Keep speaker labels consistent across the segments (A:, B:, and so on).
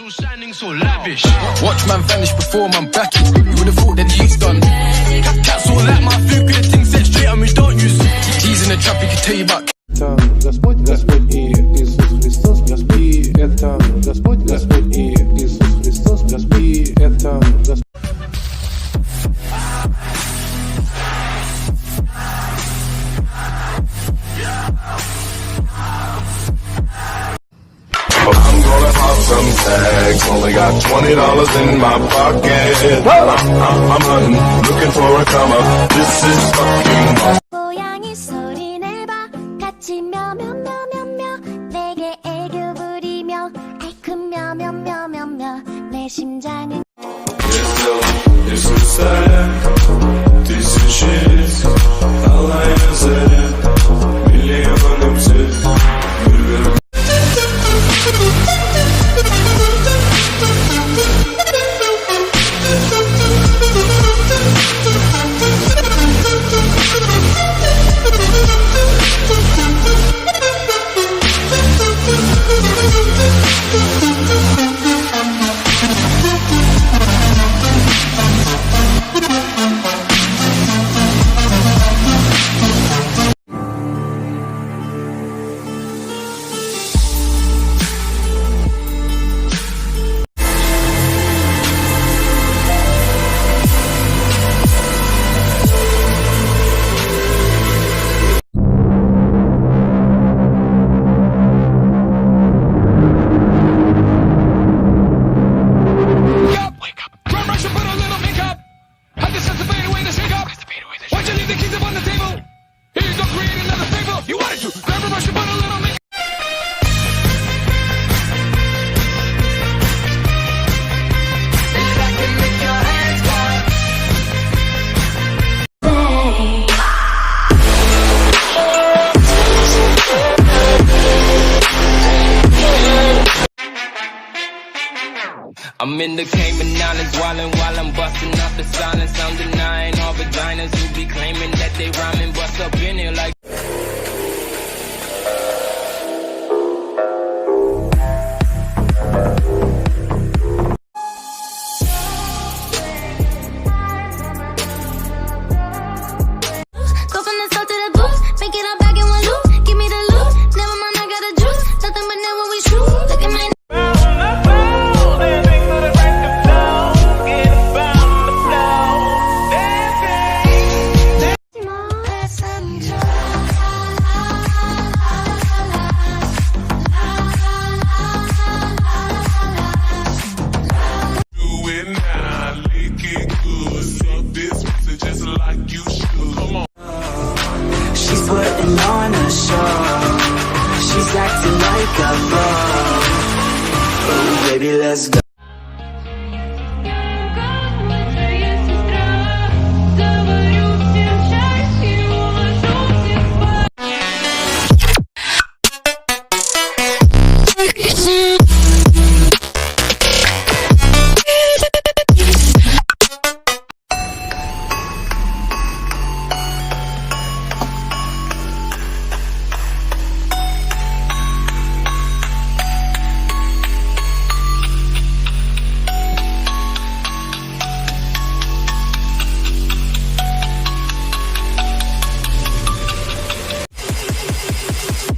A: So shining, so lavish.
B: Watch man vanish before man back it. You would've thought that he's done. Cats all like my food, could the thing set straight on me, don't use. He's in the trap, he can tell you about.
C: Господь, Господь и Иисус Христос, Господь, и это Господь, Господь и Иисус Христос, Господь, и это Господь.
D: I'm gonna pop some tags. Only got $20 in my pocket. I'm hunting, looking for a come up. This is fucking.
E: 고양이 소리 내봐. 같이 мя며며며며 내게 애교 부리며 알큼 мя며며며며 내 심장은.
D: It's so sad. This is shit. All I said. Million hepsi.
B: I'm in the Cayman Islands wildin' while I'm busting up the silence. I'm denying all vaginas who be claiming that they rhyming. Bust up in here like.
E: Go from the start to the booth, make it all back in one loop. Give me the loot, never mind I got a juice. Nothing but never we shoot. Look at my.
F: She's putting on a show. She's acting like a pro. Oh, baby, let's go.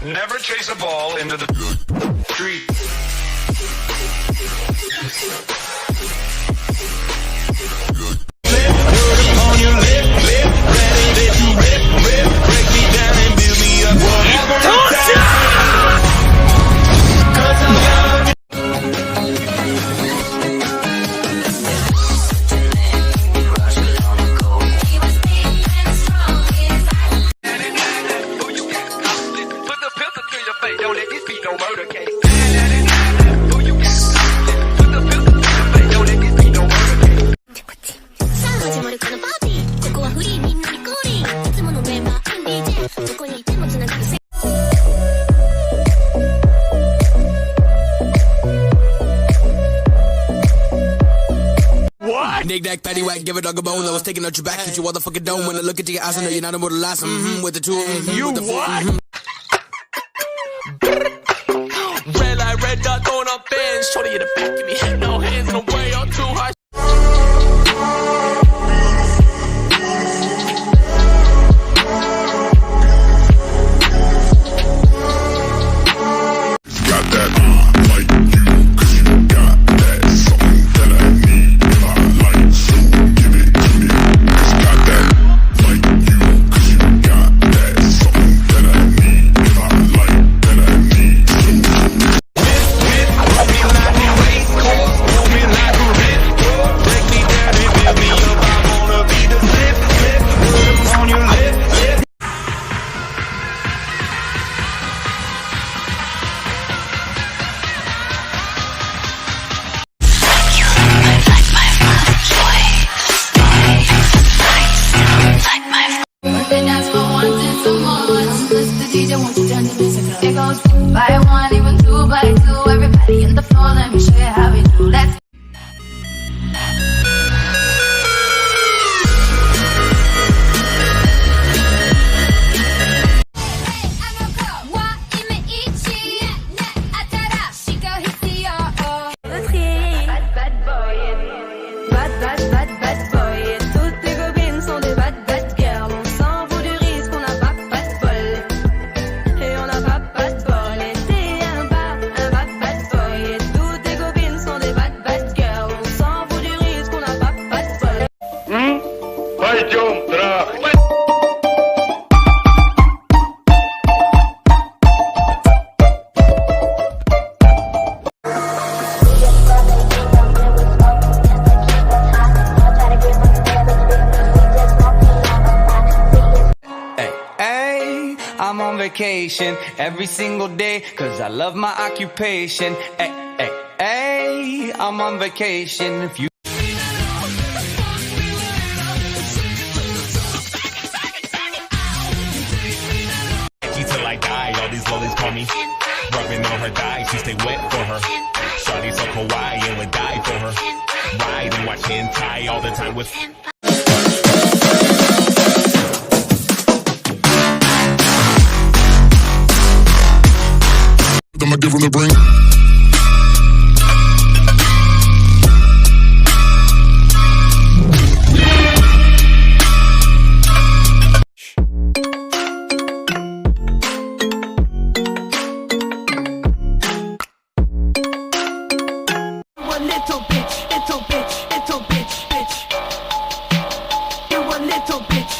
A: Never chase a ball into the street. On your lip, ready to rip, break me down and build me up. Don't let this be no murder case. Who you got? Put the filter to your face. Don't let this be no murder case.
B: What? Dig that patty whack, give a dog a bone. I was taking out your back, hit your motherfucking dome. When I look at your eyes, I know you're not immortalized. With the two,
A: You
B: with the
A: what?
B: Red light, red dot going on. up in. Shorty in the back of me, no hands, no way, all too high.
D: Got that like you, 'cause you got that something that I need in my life. So give it to me. 'Cause got that like you, 'cause you got that something that I need in my life that I need.
A: Break me down and build me up. I wanna be the slip, slip on your lip, lip.
E: Birthday dance for one and some more. Mr. DJ, won't you turn the music up? It goes by one, even two by two. Everybody in the floor, let me show you how we do. Let's
A: Пойдем, трахать.
F: Hey, I'm on vacation every single day, 'cause I love my occupation. Hey, hey, hey, I'm on vacation. If you
G: till I die, all these lollies call me. Rubbing on her thigh, she stay wet for her. Shawty so kawaii and would die for her. Ride and watch hentai all the time with.
D: I'ma give him the bring.
F: little bitch, little bitch, little bitch, bitch. You a little bitch.